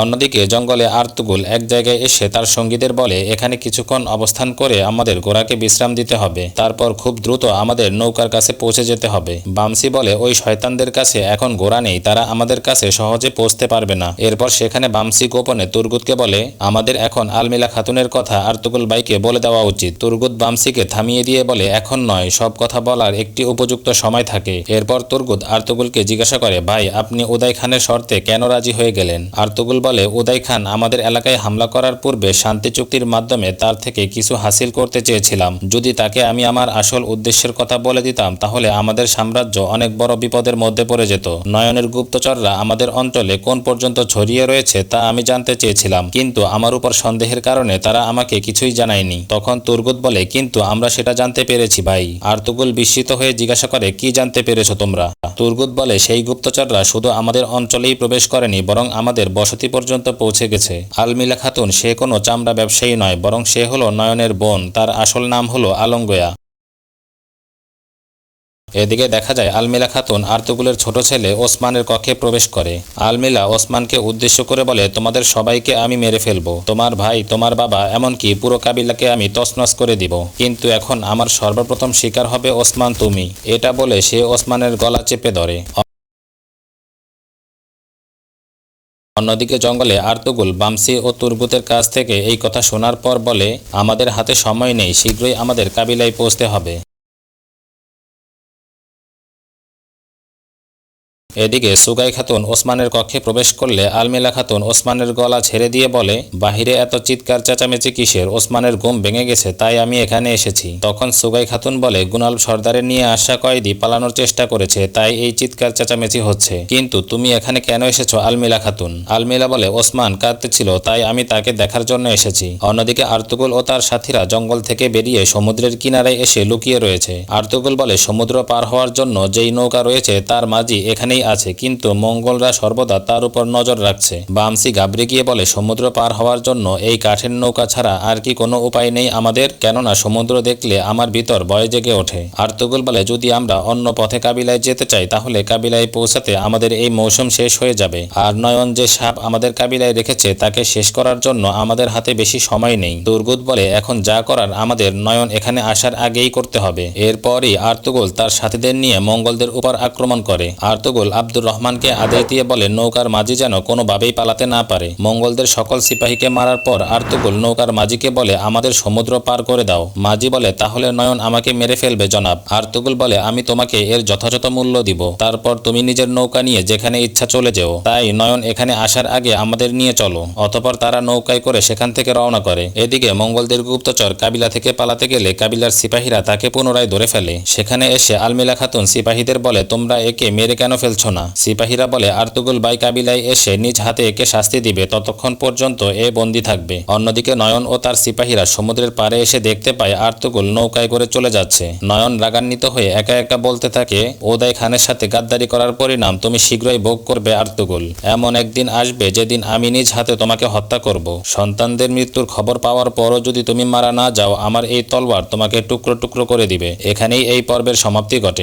অন্যদিকে জঙ্গলে আর্তুগুল এক জায়গায় এসে তার সঙ্গীদের বলে, এখানে কিছুক্ষণ অবস্থান করে আমাদের ঘোড়াকে বিশ্রাম দিতে হবে, তারপর খুব দ্রুত আমাদের নৌকার কাছে পৌঁছে যেতে হবে। বামসি বলে, ওই শয়তানদের কাছে এখন ঘোড়া নেই, তারা আমাদের কাছে সহজে পৌঁছতে পারবে না। এরপর সেখানে বামসি গোপনে তুরগুতকে বলে, আমাদের এখন আলমিলা খাতুনের কথা আর্তুগুল বাইকে বলে দেওয়া উচিত। তুরগুত বামসিকে থামিয়ে দিয়ে বলে, এখন নয়, সব কথা বলার একটি উপযুক্ত সময় থাকে। এরপর তুরগুত আর্তুগুলকে জিজ্ঞাসা করে, ভাই আপনি উদয় খানের শর্তে কেন রাজি হয়ে গেলেন? আর্তুগুল বলে, উদয় খান আমাদের এলাকায় হামলা করার পূর্বে শান্তি চুক্তির মাধ্যমে তার থেকে কিছু হাসিল করতে চেয়েছিলাম। যদি তাকে আমি আমার আসল উদ্দেশ্যের কথা বলে দিতাম তাহলে আমাদের সাম্রাজ্য অনেক বড় বিপদের মধ্যে পড়ে যেত। নয়নের গুপ্তচররা আমাদের অঞ্চলে কোন পর্যন্ত ছড়িয়ে রয়েছে তা আমি জানতে চেয়েছিলাম, কিন্তু আমার উপর সন্দেহের কারণে তারা আমাকে কিছুই জানায়নি। তখন তুরগুত বলে, কিন্তু আমরা সেটা জানতে পেরেছি ভাই। আর্তুগুল বিস্মিত হয়ে জিজ্ঞাসা করে, কি জানতে পেরেছো তোমরা? তুরগুত বলে, সেই গুপ্তচররা শুধু আমাদের অঞ্চলেই প্রবেশ করেনি, বরং আমাদের বসতি পর্যন্ত পৌঁছে গেছে। আলমিলা খাতুন সে কোনো চামড়া ব্যবসায়ী নয়, বরং সে হলো নয়নের বোন, তার আসল নাম হলো আলঙ্গয়া। এদিকে দেখা যায় আলমিলা খাতুন আর্তুগুলের ছোট ছেলে ওসমানের কক্ষে প্রবেশ করে। আলমিলা ওসমানকে উদ্দেশ্য করে বলে, তোমাদের সবাইকে আমি মেরে ফেলবো, তোমার ভাই, তোমার বাবা, এমনকি পুরো কাবিলাকে আমি তছনছ করে দিব, কিন্তু এখন আমার সর্বপ্রথম শিকার হবে ওসমান তুমি। এটা বলে সে ওসমানের গলা চেপে ধরে। অন্যদিকে জঙ্গলে আর্তুগুল বামসি ও তুরগুতের কাছ থেকে এই কথা শোনার পর বলে, আমাদের হাতে সময় নেই, শীঘ্রই আমাদের কাবিলায় পৌঁছতে হবে। এদিকে সুগাই খাতুন ওসমানের কক্ষে প্রবেশ করলে আলমিলা খাতুন ওসমানের গলা ছেড়ে দিয়ে বলে, বাহিরে এত চিৎকার চেঁচামেচি কিসের? ওসমানের ঘুম ভেঙে গেছে, তাই আমি এখানে এসেছি। তখন সুগাই খাতুন বলে, গুনাল সর্দারের নিয়ে আসা কয়েদি পালানোর চেষ্টা করেছে, তাই এই চিৎকার চেঁচামেচি হচ্ছে। কিন্তু তুমি এখানে কেন এসেছো আলমিলা খাতুন? আলমিলা বলে, ওসমান কাঁদতেছিল, তাই আমি তাকে দেখার জন্য এসেছি। অন্যদিকে আর্তুগুল ও তার সাথীরা জঙ্গল থেকে বেরিয়ে সমুদ্রের কিনারায় এসে লুকিয়ে রয়েছে। আর্তুগুল বলে, সমুদ্র পার হওয়ার জন্য যেই নৌকা রয়েছে তার মাঝি এখানেই আছে, কিন্তু মঙ্গলরা সর্বদা তার উপর নজর রাখছে। বামসি ঘাবড়ে গিয়ে বলে, সমুদ্র পার হওয়ার জন্য এই কাঠের নৌকা ছাড়া আর কি কোনো উপায় নেই আমাদের? কেননা সমুদ্র দেখলে আমার ভিতর ভয় জেগে ওঠে। আর্তুগুল বলে, যদি আমরা অন্য পথে কাবিলায় যেতে চাই তাহলে কাবিলায় পৌঁছাতে আমাদের এই মৌসুম শেষ হয়ে যাবে, আর নয়ন যে সাপ আমাদের কাবিলায় রেখেছে তাকে শেষ করার জন্য আমাদের হাতে বেশি সময় নেই। তুরগুত বলে, এখন যা করার আমাদের নয়ন এখানে আসার আগেই করতে হবে। এরপরই আর্তুগুল তার সাথীদের নিয়ে মঙ্গলদের উপর আক্রমণ করে। আর্তুগুল আব্দুর রহমানকে আদেশ দিয়ে বলে, নৌকার মাঝি যেন কোনোভাবেই পালাতে না পারে। মঙ্গলদের সকল সিপাহীকে মারার পর আর্তুগুল নৌকার মাঝিকে বলে, আমাদের সমুদ্র পার করে দাও। মাঝি বলে, তাহলে নয়ন আমাকে মেরে ফেলবে জনাব। আর্তুগুল বলে, আমি তোমাকে এর যথাযথ মূল্য দিব, তারপর তুমি নিজের নৌকা নিয়ে যেখানে ইচ্ছা চলে যেও। তাই নয়ন এখানে আসার আগে আমাদের নিয়ে চলো। অতঃপর তারা নৌকায় করে সেখান থেকে রওনা করে। এদিকে মঙ্গলদের গুপ্তচর কাবিলা থেকে পালাতে গেলে কাবিলার সিপাহীরা তাকে পুনরায় ধরে ফেলে। সেখানে এসে আলমিলা খাতুন সিপাহীদের বলে, তোমরা একে মেরে কেন ফেলছো না? সিপাহীরা বলে, আর্তুগুল বাই কাবিলায় এসে নিজ হাতে একে শাস্তি দিবে, ততক্ষণ পর্যন্ত এ বন্দী থাকবে। অন্যদিকে নয়ন ও তার সিপাহীরা সমুদ্রের পাড়ে এসে দেখতে পায় আর্তুগুল নৌকায় করে চলে যাচ্ছে। নয়ন রাগান্বিত হয়ে একা একা বলতে থাকে, উদয় খানের সাথে গাদ্দারি করার পরিণাম তুমি শীঘ্রই ভোগ করবে আর্তুগুল। এমন একদিন আসবে যেদিন আমি নিজ হাতে তোমাকে হত্যা করব। সন্তানদের মৃত্যুর খবর পাওয়ার পরও যদি তুমি মারা না যাও, আমার এই তলোয়ার তোমাকে টুকরো টুকরো করে দিবে। এখানেই এই পর্বের সমাপ্তি ঘটে।